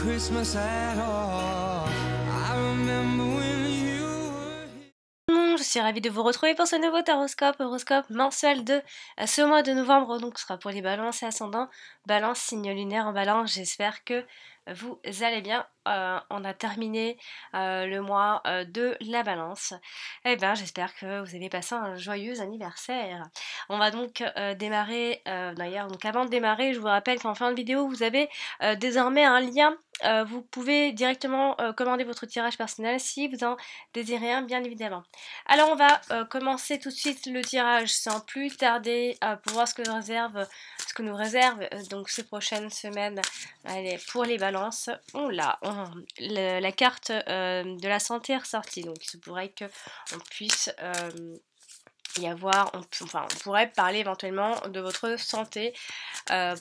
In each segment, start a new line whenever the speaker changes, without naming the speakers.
Christmas at all. I remember when you were
Je suis ravie de vous retrouver pour ce nouveau horoscope mensuel de ce mois de novembre, donc ce sera pour les balances et ascendants, balance, signe lunaire en balance, j'espère que vous allez bien. On a terminé le mois de la balance. Eh bien, j'espère que vous avez passé un joyeux anniversaire. On va donc démarrer, d'ailleurs, donc avant de démarrer, je vous rappelle qu'en fin de vidéo, vous avez désormais un lien. Vous pouvez directement commander votre tirage personnel si vous en désirez un, bien évidemment. Alors on va commencer tout de suite le tirage sans plus tarder pour voir ce que nous réserve donc ces prochaines semaines. Allez, pour les balances, on l'a, la carte de la santé est ressortie, donc il se pourrait que on puisse y avoir, on pourrait parler éventuellement de votre santé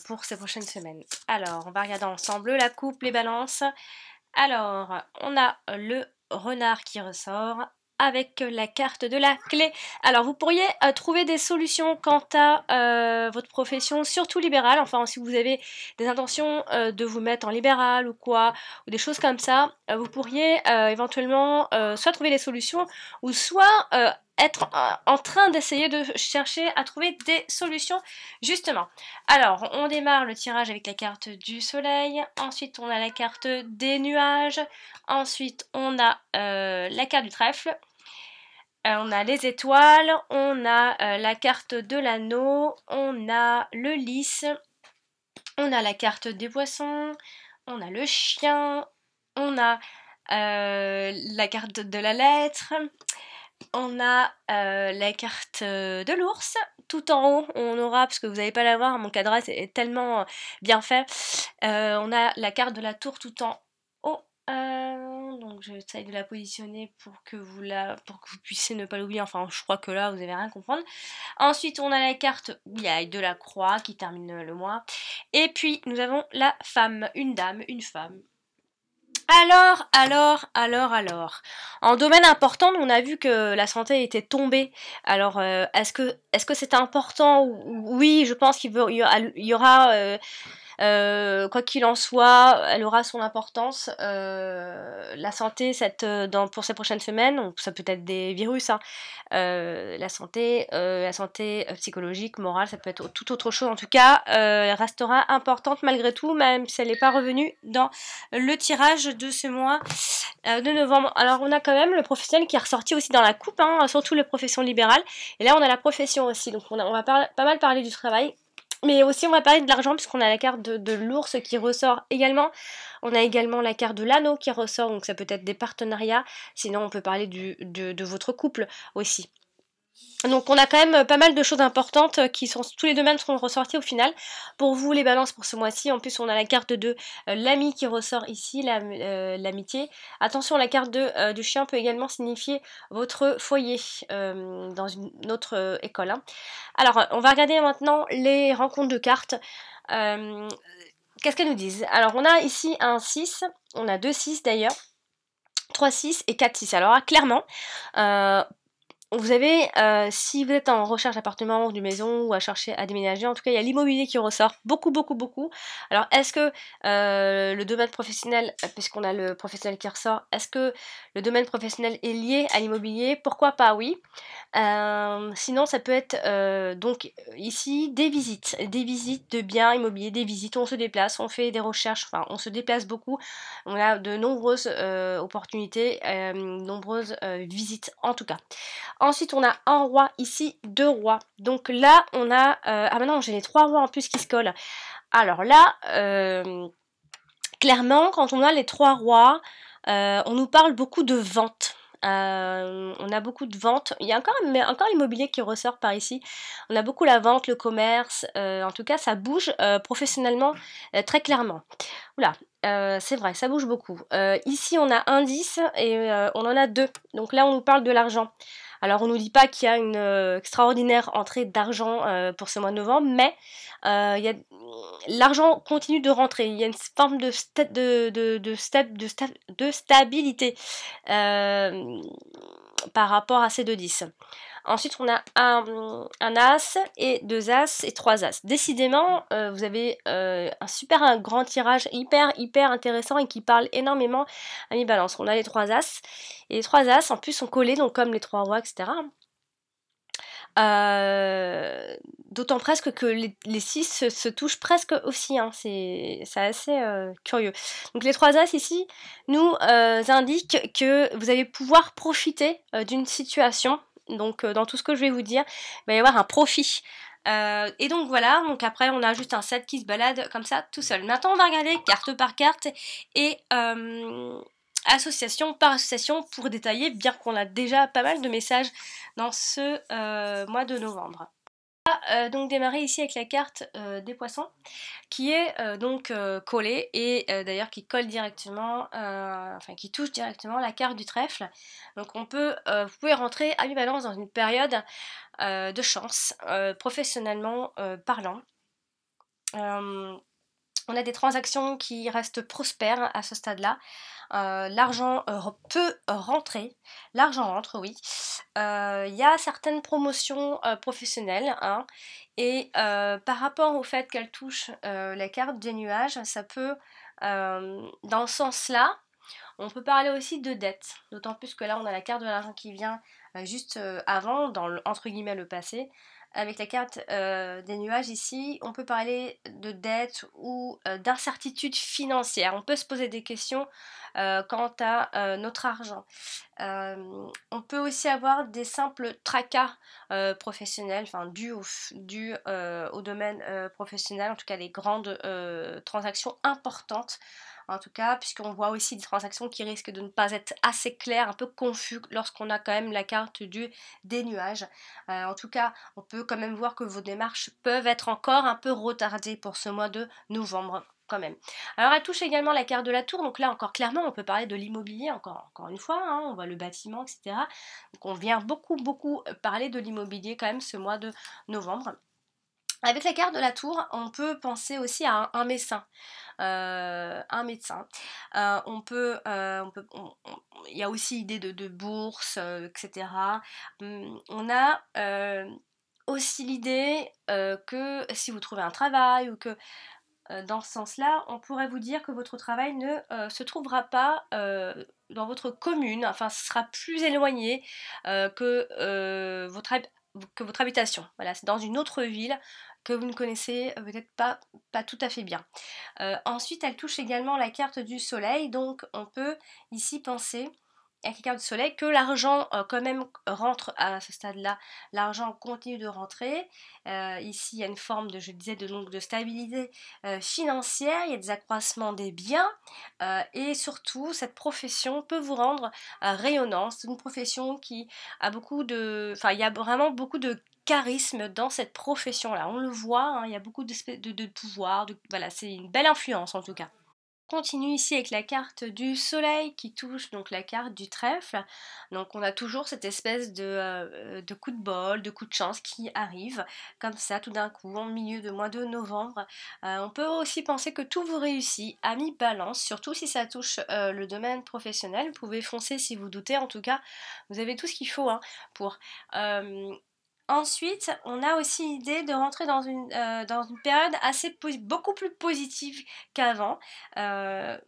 pour ces prochaines semaines. Alors, on va regarder ensemble la coupe, les balances. Alors, on a le renard qui ressort avec la carte de la clé. Alors, vous pourriez trouver des solutions quant à votre profession, surtout libérale. Enfin, si vous avez des intentions de vous mettre en libéral ou quoi, ou des choses comme ça, vous pourriez éventuellement soit trouver des solutions, ou soit être en train d'essayer de chercher à trouver des solutions, justement. Alors, on démarre le tirage avec la carte du soleil, ensuite on a la carte des nuages, ensuite on a la carte du trèfle, on a les étoiles, on a la carte de l'anneau, on a le lys, on a la carte des poissons, on a le chien, on a la carte de la lettre, on a la carte de l'ours. Tout en haut, on aura, parce que vous n'allez pas la voir, mon cadrage est tellement bien fait, on a la carte de la tour tout en haut. Donc j'essaye de la positionner pour que vous puissiez ne pas l'oublier. Enfin, je crois que là, vous n'allez rien comprendre. Ensuite, on a la carte de la croix qui termine le mois. Et puis, nous avons la femme, une dame, une femme. Alors. En domaine important, on a vu que la santé était tombée. Alors, est-ce que c'est important? Oui, je pense qu'il y aura quoi qu'il en soit, elle aura son importance. La santé, pour ces prochaines semaines, donc ça peut être des virus, hein, la santé psychologique, morale, ça peut être tout autre chose. En tout cas, elle restera importante malgré tout, même si elle n'est pas revenue dans le tirage de ce mois de novembre. Alors, on a quand même le professionnel qui est ressorti aussi dans la coupe, hein, surtout les professions libérales. Et là, on a la profession aussi. Donc, on va pas mal parler du travail. Mais aussi, on va parler de l'argent, puisqu'on a la carte de l'ours qui ressort également. On a également la carte de l'anneau qui ressort, donc ça peut être des partenariats. Sinon, on peut parler de votre couple aussi. Donc on a quand même pas mal de choses importantes tous les domaines seront ressortis au final. Pour vous les balances pour ce mois-ci, en plus on a la carte de l'ami qui ressort ici, l'amitié. Attention, la carte du chien peut également signifier votre foyer dans une autre école, hein. Alors on va regarder maintenant les rencontres de cartes. Qu'est-ce qu'elles nous disent? Alors on a ici un 6, on a 2 6 d'ailleurs, 3 6 et 4 6. Alors là, clairement, vous avez, si vous êtes en recherche d'appartement ou de maison ou à chercher à déménager, en tout cas il y a l'immobilier qui ressort beaucoup. Alors est-ce que le domaine professionnel, puisqu'on a le professionnel qui ressort, est-ce que le domaine professionnel est lié à l'immobilier? Pourquoi pas, oui. Sinon ça peut être donc ici des visites de biens immobiliers, des visites, on se déplace, on fait des recherches, enfin on se déplace beaucoup, on a de nombreuses opportunités, nombreuses visites en tout cas. Ensuite, on a un roi ici, 2 rois. Donc là, on a... ah bah non, j'ai les 3 rois en plus qui se collent. Alors là, clairement, quand on a les 3 rois, on nous parle beaucoup de vente. On a beaucoup de ventes. Il y a encore l'immobilier qui ressort par ici. On a beaucoup la vente, le commerce. En tout cas, ça bouge professionnellement très clairement. Oula, c'est vrai, ça bouge beaucoup. Ici, on a un 10 et on en a 2. Donc là, on nous parle de l'argent. Alors, on ne nous dit pas qu'il y a une extraordinaire entrée d'argent pour ce mois de novembre, mais l'argent continue de rentrer. Il y a une forme de stabilité. par rapport à ces 2 10. Ensuite, on a un As et 2 As et 3 As. Décidément, vous avez un grand tirage hyper intéressant et qui parle énormément à mi-balance. On a les 3 As. Et les 3 As, en plus, sont collés, donc comme les 3 rois, etc. D'autant presque que les 6 se touchent presque aussi, hein. C'est assez curieux. Donc les 3 As ici nous indiquent que vous allez pouvoir profiter d'une situation. Donc dans tout ce que je vais vous dire, il va y avoir un profit. Et donc voilà, donc après on a juste un 7 qui se balade comme ça tout seul. Maintenant on va regarder carte par carte et association par association pour détailler, bien qu'on a déjà pas mal de messages dans ce mois de novembre. On va donc démarrer ici avec la carte des poissons qui est donc collée et d'ailleurs qui colle directement, enfin qui touche directement la carte du trèfle. Donc vous pouvez rentrer à mi-balance dans une période de chance, professionnellement parlant. On a des transactions qui restent prospères à ce stade-là. L'argent peut rentrer. L'argent rentre, oui. Il y a certaines promotions professionnelles. Hein, et par rapport au fait qu'elle touche la carte des nuages, ça peut, dans ce sens-là, on peut parler aussi de dette. D'autant plus que là, on a la carte de l'argent qui vient juste avant, dans le, entre guillemets le passé. Avec la carte des nuages ici, on peut parler de dette ou d'incertitude financière. On peut se poser des questions quant à notre argent. On peut aussi avoir des simples tracas professionnels, enfin dus au domaine professionnel, en tout cas les grandes transactions importantes. En tout cas, puisqu'on voit aussi des transactions qui risquent de ne pas être assez claires, un peu confus lorsqu'on a quand même la carte des nuages. En tout cas, on peut quand même voir que vos démarches peuvent être encore un peu retardées pour ce mois de novembre. Quand même. Alors elle touche également la carte de la tour, donc là encore clairement on peut parler de l'immobilier encore une fois, hein, on voit le bâtiment, etc. Donc on vient beaucoup parler de l'immobilier quand même ce mois de novembre. Avec la carte de la tour, on peut penser aussi à un médecin. Un médecin. Il y a aussi l'idée de bourse, etc. On a aussi l'idée que si vous trouvez un travail ou que dans ce sens-là, on pourrait vous dire que votre travail ne se trouvera pas dans votre commune, enfin ce sera plus éloigné que votre habitation. Voilà, c'est dans une autre ville que vous ne connaissez peut-être pas tout à fait bien. Ensuite, elle touche également la carte du soleil, donc on peut ici penser avec la carte du soleil que l'argent quand même rentre à ce stade-là, l'argent continue de rentrer. Ici, il y a une forme de, je disais, de stabilité financière, il y a des accroissements des biens et surtout, cette profession peut vous rendre rayonnant. C'est une profession qui a beaucoup de... Enfin, il y a vraiment beaucoup de charisme dans cette profession-là. On le voit, hein, il y a beaucoup de pouvoir, voilà, c'est une belle influence en tout cas. On continue ici avec la carte du soleil qui touche donc la carte du trèfle. Donc on a toujours cette espèce de coup de bol, de coup de chance qui arrive comme ça tout d'un coup en milieu de mois de novembre. On peut aussi penser que tout vous réussit à mi-balance, surtout si ça touche le domaine professionnel. Vous pouvez foncer si vous doutez, en tout cas vous avez tout ce qu'il faut hein, pour... Ensuite, on a aussi l'idée de rentrer dans une période beaucoup plus positive qu'avant. Ça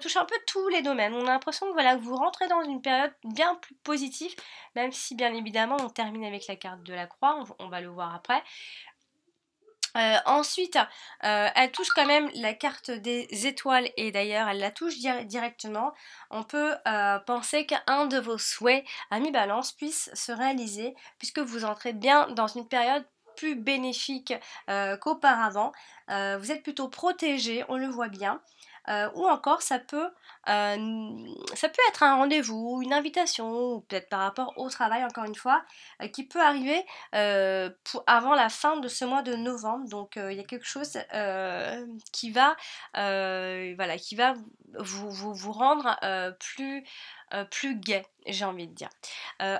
touche un peu tous les domaines. On a l'impression que, voilà, que vous rentrez dans une période bien plus positive, même si bien évidemment on termine avec la carte de la croix, on va le voir après. Ensuite, elle touche quand même la carte des étoiles et d'ailleurs elle la touche directement. On peut penser qu'un de vos souhaits à mi-balance puisse se réaliser puisque vous entrez bien dans une période plus bénéfique qu'auparavant. Vous êtes plutôt protégé, on le voit bien. Ou encore ça peut être un rendez-vous, une invitation, ou peut-être par rapport au travail encore une fois, qui peut arriver avant la fin de ce mois de novembre. Donc il y a quelque chose qui va vous rendre plus gai, j'ai envie de dire.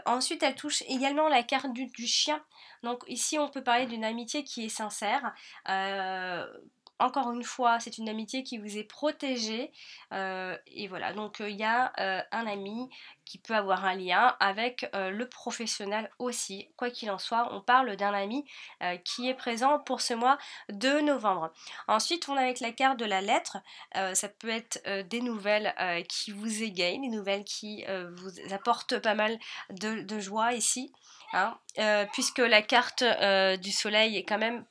Ensuite, elle touche également la carte du chien. Donc ici, on peut parler d'une amitié qui est sincère. encore une fois, c'est une amitié qui vous est protégée. Et voilà, donc il y a un ami qui peut avoir un lien avec le professionnel aussi. Quoi qu'il en soit, on parle d'un ami qui est présent pour ce mois de novembre. Ensuite, on a avec la carte de la lettre. Ça peut être des nouvelles qui vous égayent, des nouvelles qui vous apportent pas mal de joie ici. Hein, puisque la carte du soleil est quand même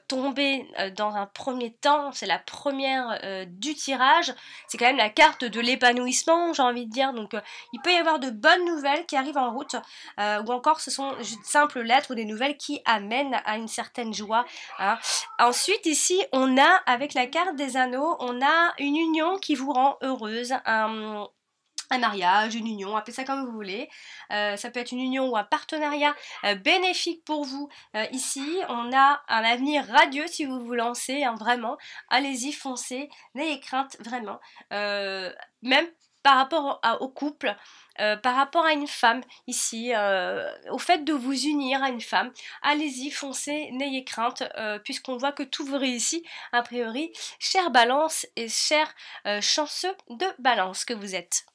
tombée dans un premier temps, c'est la première du tirage, c'est quand même la carte de l'épanouissement, j'ai envie de dire, donc il peut y avoir de bonnes nouvelles qui arrivent en route, ou encore ce sont juste simples lettres ou des nouvelles qui amènent à une certaine joie. Hein. Ensuite ici on a avec la carte des anneaux, on a une union qui vous rend heureuse, un mariage, une union, appelez ça comme vous voulez. Ça peut être une union ou un partenariat bénéfique pour vous. Ici, on a un avenir radieux si vous vous lancez, hein, vraiment. Allez-y, foncez, n'ayez crainte, vraiment. Même par rapport au couple, par rapport à une femme, ici, au fait de vous unir à une femme, allez-y, foncez, n'ayez crainte, puisqu'on voit que tout vous réussit, a priori, chère Balance et cher chanceux de Balance que vous êtes.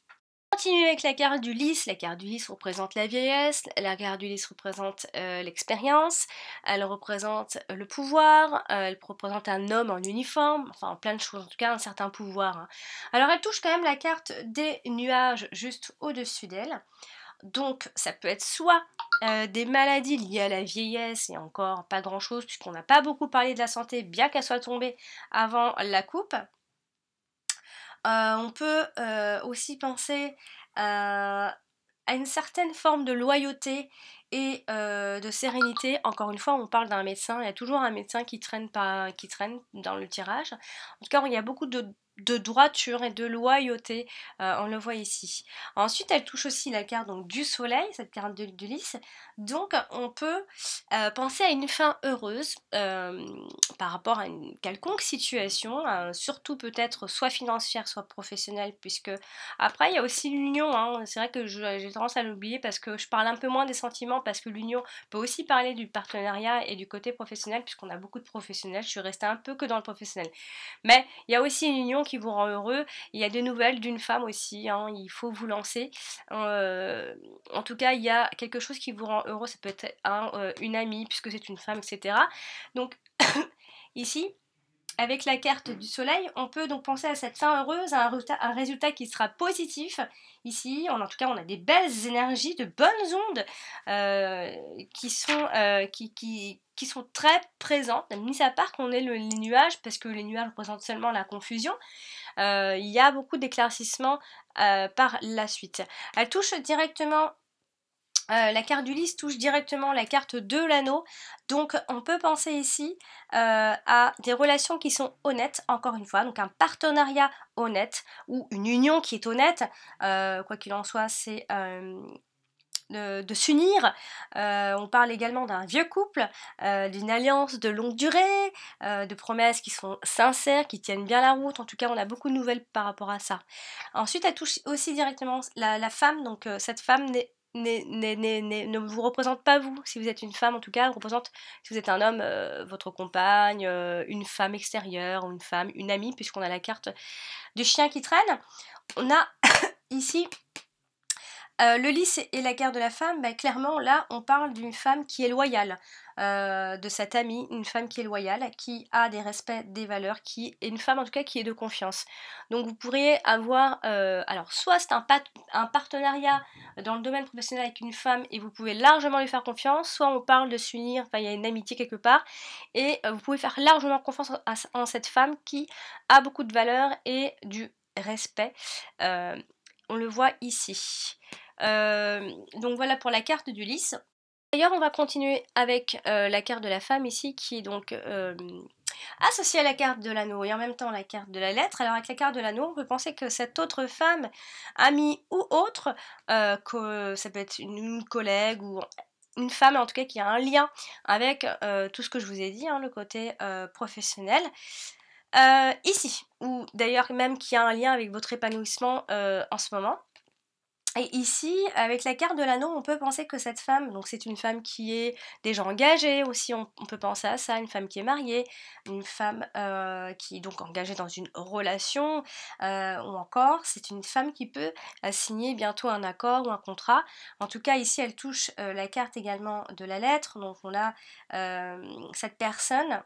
Continue avec la carte du lys. La carte du lys représente la vieillesse, la carte du lys représente l'expérience, elle représente le pouvoir, elle représente un homme en uniforme, enfin plein de choses, en tout cas un certain pouvoir. Hein. Alors elle touche quand même la carte des nuages juste au-dessus d'elle. Donc ça peut être soit des maladies liées à la vieillesse et encore pas grand chose puisqu'on n'a pas beaucoup parlé de la santé bien qu'elle soit tombée avant la coupe. On peut aussi penser à une certaine forme de loyauté et de sérénité. Encore une fois, on parle d'un médecin, il y a toujours un médecin qui traîne dans le tirage. En tout cas, il y a beaucoup de droiture et de loyauté, on le voit ici. Ensuite, elle touche aussi la carte donc, du soleil, cette carte du lys. Donc, on peut penser à une fin heureuse par rapport à une quelconque situation, surtout peut-être soit financière, soit professionnelle, puisque après, il y a aussi l'union. Hein. C'est vrai que j'ai tendance à l'oublier parce que je parle un peu moins des sentiments, parce que l'union peut aussi parler du partenariat et du côté professionnel, puisqu'on a beaucoup de professionnels. Je suis restée un peu que dans le professionnel. Mais il y a aussi une union qui vous rend heureux. Il y a des nouvelles d'une femme aussi. Hein, il faut vous lancer. En tout cas, il y a quelque chose qui vous rend heureux. Ça peut être une amie, puisque c'est une femme, etc. Donc, ici, avec la carte du soleil, on peut donc penser à cette fin heureuse, à un résultat qui sera positif. Ici, en tout cas, on a des belles énergies, de bonnes ondes qui sont très présentes, mis à part qu'on ait les nuages, parce que les nuages représentent seulement la confusion. Il y a beaucoup d'éclaircissements par la suite. Elle touche directement... la carte du lys touche directement la carte de l'anneau, donc on peut penser ici à des relations qui sont honnêtes, encore une fois, donc un partenariat honnête ou une union qui est honnête, quoi qu'il en soit, c'est de s'unir. On parle également d'un vieux couple, d'une alliance de longue durée, de promesses qui sont sincères, qui tiennent bien la route. En tout cas, on a beaucoup de nouvelles par rapport à ça. Ensuite, elle touche aussi directement la femme, donc cette femme ne vous représente pas vous, si vous êtes une femme en tout cas, elle représente, si vous êtes un homme, votre compagne, une femme extérieure, ou une femme, une amie, puisqu'on a la carte du chien qui traîne. On a ici le lys et la carte de la femme, bah, clairement là on parle d'une femme qui est loyale, de cette amie, une femme qui est loyale, qui a des respects, des valeurs, qui est une femme en tout cas qui est de confiance. Donc vous pourriez avoir, alors soit c'est un partenariat dans le domaine professionnel avec une femme et vous pouvez largement lui faire confiance, soit on parle de s'unir, enfin il y a une amitié quelque part, et vous pouvez faire largement confiance en cette femme qui a beaucoup de valeurs et du respect. On le voit ici. Donc voilà pour la carte du lys. D'ailleurs on va continuer avec la carte de la femme ici qui est donc associée à la carte de l'anneau et en même temps la carte de la lettre. Alors avec la carte de l'anneau on peut penser que cette autre femme, amie ou autre, que ça peut être une collègue ou une femme en tout cas qui a un lien avec tout ce que je vous ai dit, hein, le côté professionnel. Ici, ou d'ailleurs même qui a un lien avec votre épanouissement en ce moment. Et ici, avec la carte de l'anneau, on peut penser que cette femme, donc c'est une femme qui est déjà engagée aussi, on peut penser à ça, une femme qui est mariée, une femme qui est donc engagée dans une relation, ou encore c'est une femme qui peut signer bientôt un accord ou un contrat. En tout cas, ici, elle touche la carte également de la lettre, donc on a cette personne,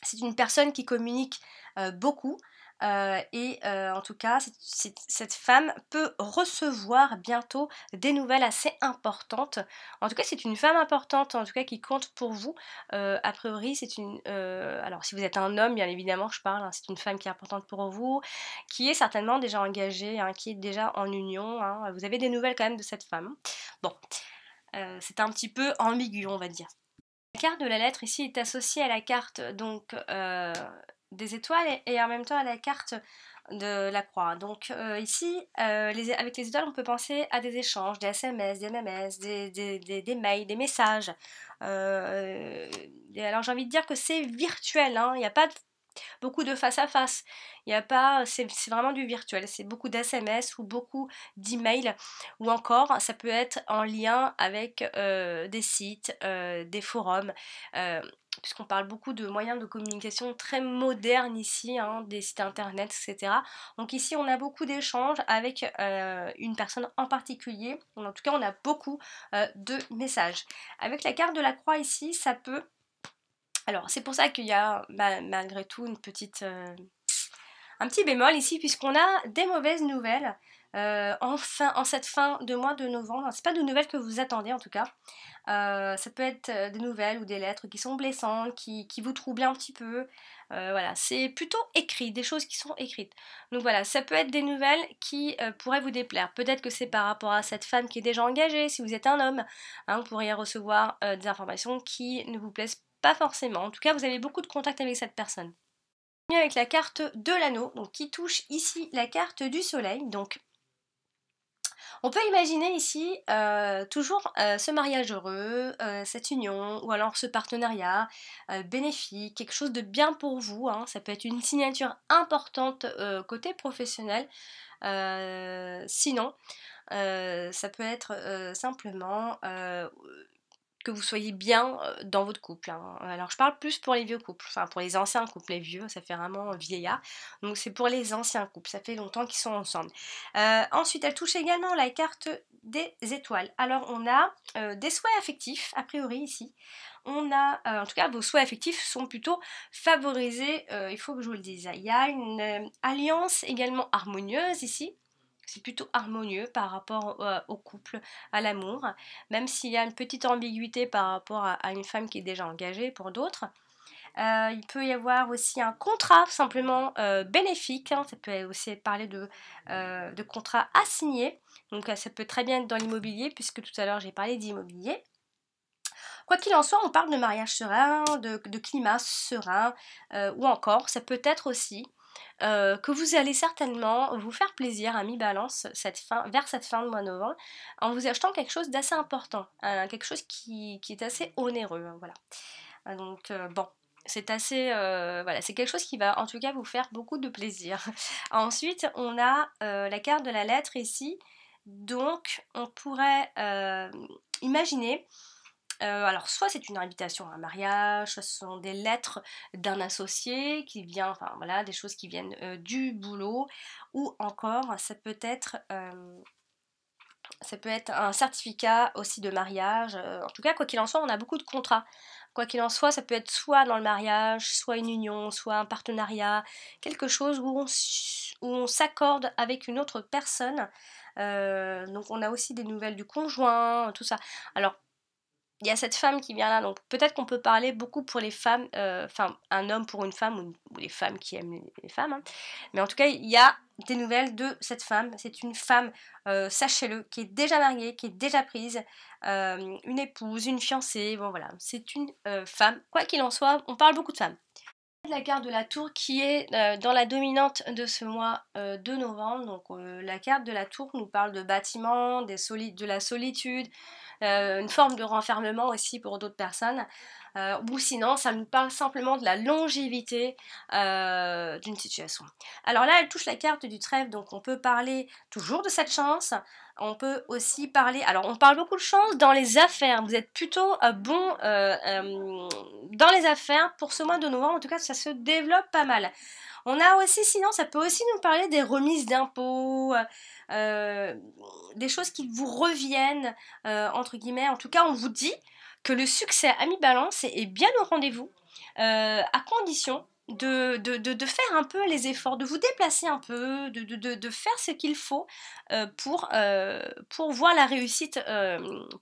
c'est une personne qui communique beaucoup. En tout cas, cette femme peut recevoir bientôt des nouvelles assez importantes. En tout cas, c'est une femme importante, en tout cas qui compte pour vous. A priori, c'est une... alors, si vous êtes un homme, bien évidemment, je parle, hein, c'est une femme qui est importante pour vous, qui est certainement déjà engagée, hein, qui est déjà en union. Hein. Vous avez des nouvelles quand même de cette femme. Bon, c'est un petit peu ambigu, on va dire. La carte de la lettre ici est associée à la carte donc des étoiles et en même temps à la carte de la croix. Donc ici, avec les étoiles, on peut penser à des échanges, des SMS, des MMS, des mails, des messages. Alors j'ai envie de dire que c'est virtuel, hein. Il n'y a pas beaucoup de face à face. Il y a pas, c'est vraiment du virtuel. C'est beaucoup d'SMS ou beaucoup d'emails ou encore ça peut être en lien avec des sites, des forums. Puisqu'on parle beaucoup de moyens de communication très modernes ici, hein, des sites internet, etc. Donc ici on a beaucoup d'échanges avec une personne en particulier. En tout cas on a beaucoup de messages. Avec la carte de la croix ici, ça peut... Alors, c'est pour ça qu'il y a malgré tout une petite, un petit bémol ici, puisqu'on a des mauvaises nouvelles en cette fin de mois de novembre. C'est pas de nouvelles que vous attendez en tout cas. Ça peut être des nouvelles ou des lettres qui sont blessantes, qui vous troublent un petit peu. Voilà, c'est plutôt écrit, des choses qui sont écrites. Donc voilà, ça peut être des nouvelles qui pourraient vous déplaire. Peut-être que c'est par rapport à cette femme qui est déjà engagée, si vous êtes un homme, hein, vous pourriez recevoir des informations qui ne vous plaisent pas forcément. En tout cas, vous avez beaucoup de contact avec cette personne. Avec la carte de l'anneau, donc qui touche ici la carte du soleil. Donc on peut imaginer ici toujours ce mariage heureux, cette union, ou alors ce partenariat bénéfique, quelque chose de bien pour vous. Hein. Ça peut être une signature importante côté professionnel. Sinon, ça peut être simplement que vous soyez bien dans votre couple. Hein. Alors je parle plus pour les vieux couples, enfin pour les anciens couples, les vieux, ça fait vraiment vieillard. Donc c'est pour les anciens couples, ça fait longtemps qu'ils sont ensemble. Ensuite, elle touche également la carte des étoiles. Alors on a des souhaits affectifs, a priori ici. On a, en tout cas vos souhaits affectifs sont plutôt favorisés, il faut que je vous le dise. Il y a une alliance également harmonieuse ici. C'est plutôt harmonieux par rapport au couple, à l'amour, même s'il y a une petite ambiguïté par rapport à une femme qui est déjà engagée pour d'autres. Il peut y avoir aussi un contrat simplement bénéfique, hein. Ça peut aussi parler de contrat à signer, donc ça peut très bien être dans l'immobilier puisque tout à l'heure j'ai parlé d'immobilier. Quoi qu'il en soit, on parle de mariage serein, de climat serein, ou encore ça peut être aussi que vous allez certainement vous faire plaisir à mi-balance vers cette fin de mois de novembre en vous achetant quelque chose d'assez important, quelque chose qui est assez onéreux, hein, voilà. Donc bon, c'est assez, voilà, c'est quelque chose qui va en tout cas vous faire beaucoup de plaisir. Ensuite, on a la carte de la lettre ici, donc on pourrait imaginer alors soit c'est une invitation à un mariage, soit ce sont des lettres d'un associé qui vient, enfin voilà, des choses qui viennent du boulot, ou encore ça peut être un certificat aussi de mariage. En tout cas, quoi qu'il en soit, on a beaucoup de contrats. Quoi qu'il en soit, ça peut être soit dans le mariage, soit une union, soit un partenariat, quelque chose où on s'accorde avec une autre personne. Donc on a aussi des nouvelles du conjoint, tout ça. Alors il y a cette femme qui vient là, donc peut-être qu'on peut parler beaucoup pour les femmes, enfin un homme pour une femme ou les femmes qui aiment les femmes, hein. Mais en tout cas il y a des nouvelles de cette femme. C'est une femme, sachez-le, qui est déjà mariée, qui est déjà prise, une épouse, une fiancée, bon voilà, c'est une femme. Quoi qu'il en soit, on parle beaucoup de femmes. La carte de la tour qui est dans la dominante de ce mois de novembre. Donc la carte de la tour nous parle de bâtiments, de la solitude, une forme de renfermement aussi pour d'autres personnes. Ou sinon, ça nous parle simplement de la longévité d'une situation. Alors là, elle touche la carte du trèfle, donc on peut parler toujours de cette chance. On peut aussi parler, alors on parle beaucoup de chance dans les affaires, vous êtes plutôt bon dans les affaires pour ce mois de novembre, en tout cas ça se développe pas mal. On a aussi, sinon ça peut aussi nous parler des remises d'impôts, des choses qui vous reviennent, entre guillemets, en tout cas on vous dit que le succès à mi-balance est bien au rendez-vous, à condition de faire un peu les efforts, de vous déplacer un peu, de faire ce qu'il faut pour voir la réussite,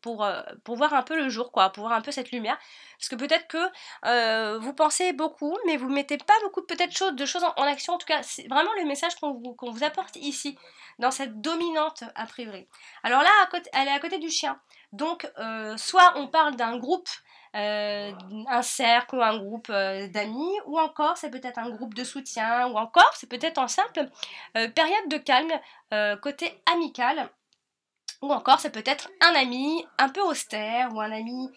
pour voir un peu le jour, quoi, pour voir un peu cette lumière. Parce que peut-être que vous pensez beaucoup, mais vous mettez pas beaucoup peut-être de choses en action. En tout cas, c'est vraiment le message qu'on vous apporte ici, dans cette dominante a priori. Alors là, elle est à côté du chien. Donc, soit on parle d'un groupe, un cercle ou un groupe d'amis, ou encore c'est peut-être un groupe de soutien, ou encore c'est peut-être en simple période de calme côté amical, ou encore c'est peut-être un ami un peu austère, ou un ami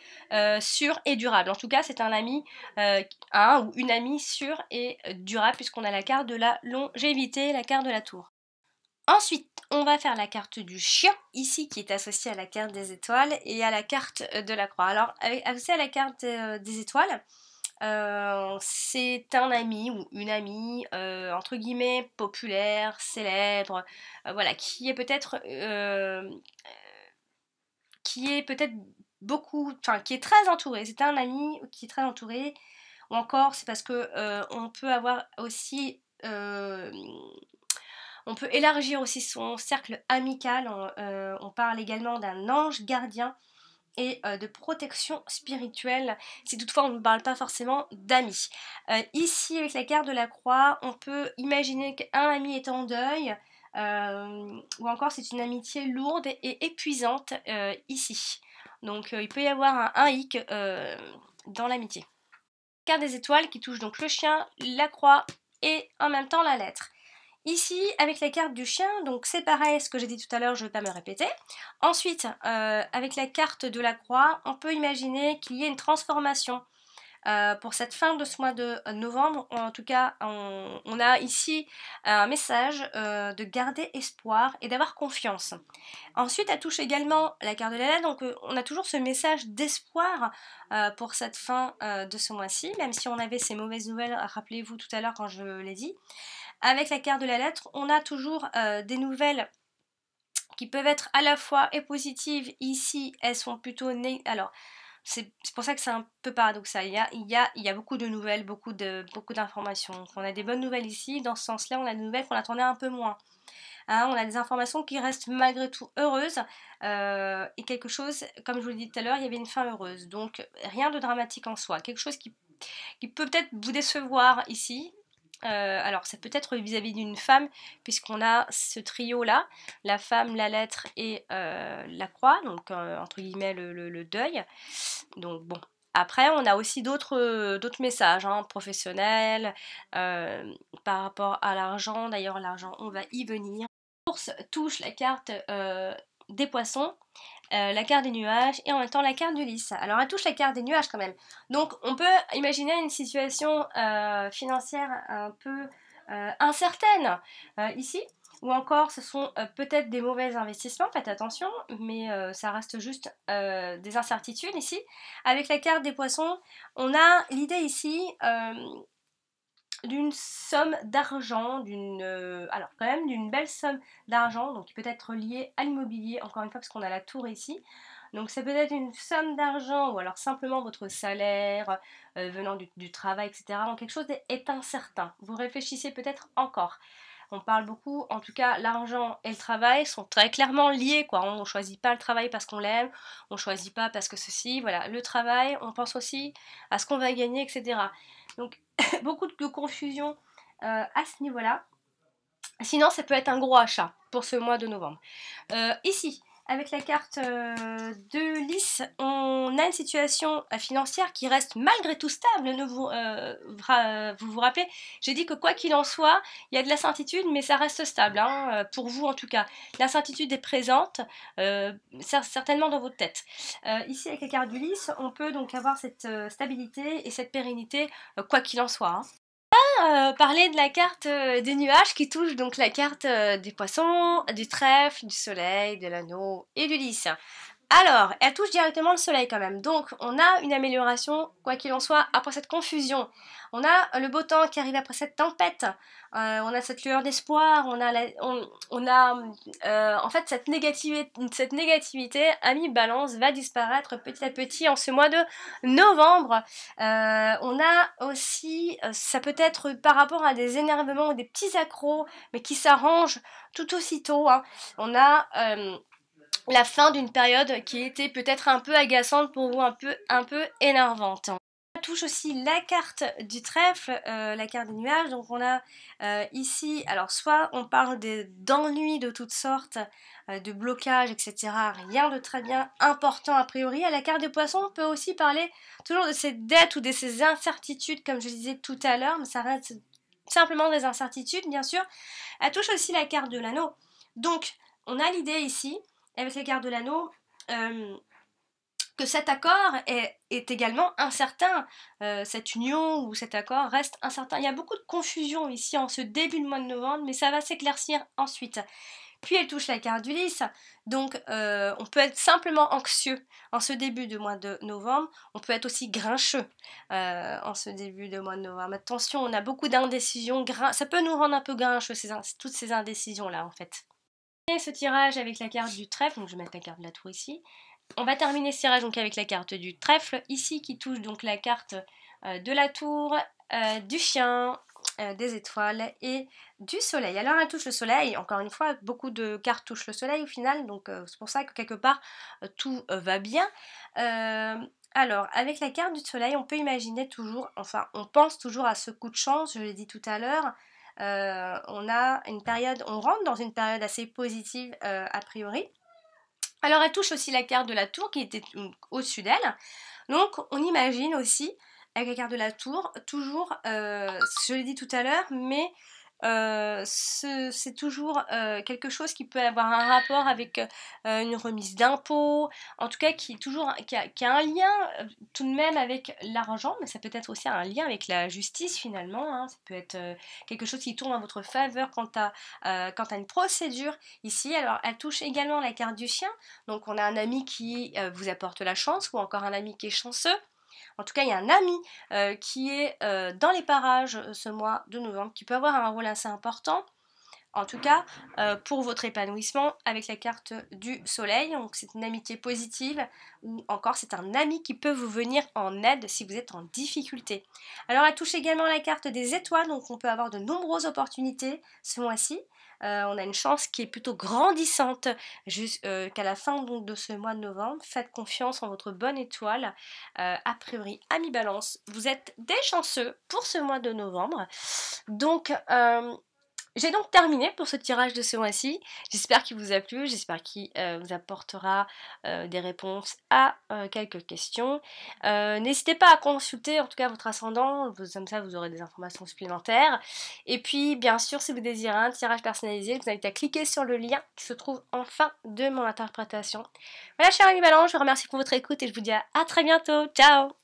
sûr et durable. En tout cas c'est un ami, un ou une amie sûre et durable, puisqu'on a la carte de la longévité, la carte de la tour. Ensuite, on va faire la carte du chien, ici, qui est associée à la carte des étoiles et à la carte de la croix. Alors, associée à la carte des étoiles, c'est un ami ou une amie, entre guillemets, populaire, célèbre, voilà, qui est peut-être beaucoup, enfin, qui est très entouré. C'est un ami qui est très entouré, ou encore, c'est parce que on peut avoir aussi... on peut élargir aussi son cercle amical, on parle également d'un ange gardien et de protection spirituelle, si toutefois on ne parle pas forcément d'amis. Ici, avec la carte de la croix, on peut imaginer qu'un ami est en deuil, ou encore c'est une amitié lourde et épuisante ici. Donc il peut y avoir un hic dans l'amitié. Carte des étoiles qui touche donc le chien, la croix et en même temps la lettre. Ici, avec la carte du chien, donc c'est pareil, ce que j'ai dit tout à l'heure, je ne vais pas me répéter. Ensuite, avec la carte de la croix, on peut imaginer qu'il y ait une transformation. Pour cette fin de ce mois de novembre, en tout cas, on a ici un message de garder espoir et d'avoir confiance. Ensuite, elle touche également la carte de la lettre, donc on a toujours ce message d'espoir pour cette fin de ce mois-ci, même si on avait ces mauvaises nouvelles, rappelez-vous tout à l'heure quand je l'ai dit. Avec la carte de la lettre, on a toujours des nouvelles qui peuvent être à la fois et positives. Ici, elles sont plutôt négatives. Alors, c'est pour ça que c'est un peu paradoxal. Il y a beaucoup de nouvelles, beaucoup d'informations. On a des bonnes nouvelles ici. Dans ce sens-là, on a des nouvelles qu'on attendait un peu moins. Hein, on a des informations qui restent malgré tout heureuses. Et quelque chose, comme je vous l'ai dit tout à l'heure, il y avait une fin heureuse. Donc, rien de dramatique en soi. Quelque chose qui peut peut-être vous décevoir ici. Alors c'est peut-être vis-à-vis d'une femme, puisqu'on a ce trio là, la femme, la lettre et la croix, donc entre guillemets le deuil. Donc bon, après on a aussi d'autres messages professionnels, par rapport à l'argent. D'ailleurs l'argent, on va y venir. La course touche la carte des poissons, la carte des nuages et en même temps la carte du lys. Alors elle touche la carte des nuages quand même. Donc on peut imaginer une situation financière un peu incertaine ici. Ou encore ce sont peut-être des mauvais investissements, faites attention, mais ça reste juste des incertitudes ici. Avec la carte des poissons, on a l'idée ici d'une somme d'argent, alors quand même d'une belle somme d'argent, donc qui peut être liée à l'immobilier, encore une fois parce qu'on a la tour ici. Donc c'est peut-être une somme d'argent ou alors simplement votre salaire venant du travail, etc. Donc quelque chose est incertain. Vous réfléchissez peut-être encore. On parle beaucoup, en tout cas l'argent et le travail sont très clairement liés, quoi. On ne choisit pas le travail parce qu'on l'aime, on ne choisit pas parce que ceci, voilà. Le travail, on pense aussi à ce qu'on va gagner, etc. Donc beaucoup de confusion à ce niveau-là. Sinon, ça peut être un gros achat pour ce mois de novembre. Ici, avec la carte de Lys, on a une situation financière qui reste malgré tout stable. Vous vous rappelez, j'ai dit que quoi qu'il en soit, il y a de l'incertitude, mais ça reste stable, hein, pour vous en tout cas. L'incertitude est présente, certainement dans votre tête. Ici, avec la carte du Lys, on peut donc avoir cette stabilité et cette pérennité, quoi qu'il en soit. Hein. Parler de la carte des nuages qui touche donc la carte des poissons, du trèfle, du soleil, de l'anneau et du lys. Alors, elle touche directement le soleil quand même, donc on a une amélioration, quoi qu'il en soit, après cette confusion. On a le beau temps qui arrive après cette tempête, on a cette lueur d'espoir, on a en fait cette négativité à mi-balance va disparaître petit à petit en ce mois de novembre. On a aussi, ça peut être par rapport à des énervements ou des petits accros, mais qui s'arrangent tout aussitôt. Hein. On a la fin d'une période qui était peut-être un peu agaçante pour vous, un peu énervante. On touche aussi la carte du trèfle, la carte des nuages, donc on a ici, alors soit on parle d'ennuis de toutes sortes, de blocages, etc. Rien de très bien important a priori. À la carte des poissons, on peut aussi parler toujours de ces dettes ou de ces incertitudes, comme je disais tout à l'heure, mais ça reste simplement des incertitudes, bien sûr. Elle touche aussi la carte de l'anneau. Donc, on a l'idée ici, avec la carte de l'anneau, que cet accord est également incertain. Cette union ou cet accord reste incertain. Il y a beaucoup de confusion ici en ce début de mois de novembre, mais ça va s'éclaircir ensuite. Puis elle touche la carte du lys, donc on peut être simplement anxieux en ce début de mois de novembre, on peut être aussi grincheux en ce début de mois de novembre. Attention, on a beaucoup d'indécisions, ça peut nous rendre un peu grincheux, toutes ces indécisions-là en fait. Et ce tirage avec la carte du trèfle, donc je vais mettre la carte de la tour ici. On va terminer ce tirage donc avec la carte du trèfle, ici qui touche donc la carte de la tour, du chien, des étoiles et du soleil. Alors elle touche le soleil, encore une fois, beaucoup de cartes touchent le soleil au final, donc c'est pour ça que quelque part tout va bien. Alors, avec la carte du soleil, on peut imaginer toujours, enfin on pense toujours à ce coup de chance, je l'ai dit tout à l'heure. On rentre dans une période assez positive a priori. Alors elle touche aussi la carte de la tour qui était au-dessus d'elle. Donc on imagine aussi avec la carte de la tour, toujours, je l'ai dit tout à l'heure, mais c'est toujours quelque chose qui peut avoir un rapport avec une remise d'impôts, en tout cas qui a un lien tout de même avec l'argent, mais ça peut être aussi un lien avec la justice finalement, hein. Ça peut être quelque chose qui tourne en votre faveur quant à une procédure ici. Alors elle touche également la carte du chien, donc on a un ami qui vous apporte la chance ou encore un ami qui est chanceux. En tout cas, il y a un ami qui est dans les parages ce mois de novembre, qui peut avoir un rôle assez important, en tout cas pour votre épanouissement avec la carte du soleil. Donc c'est une amitié positive, ou encore c'est un ami qui peut vous venir en aide si vous êtes en difficulté. Alors elle touche également la carte des étoiles, donc on peut avoir de nombreuses opportunités ce mois-ci. On a une chance qui est plutôt grandissante jusqu'à la fin donc, de ce mois de novembre. Faites confiance en votre bonne étoile. A priori, à mi-balance, vous êtes des chanceux pour ce mois de novembre. Donc, j'ai donc terminé pour ce tirage de ce mois-ci. J'espère qu'il vous a plu, j'espère qu'il vous apportera des réponses à quelques questions. N'hésitez pas à consulter en tout cas votre ascendant, comme ça vous aurez des informations supplémentaires. Et puis bien sûr si vous désirez un tirage personnalisé, je vous invite à cliquer sur le lien qui se trouve en fin de mon interprétation. Voilà chers amis Balance, je vous remercie pour votre écoute et je vous dis à très bientôt. Ciao!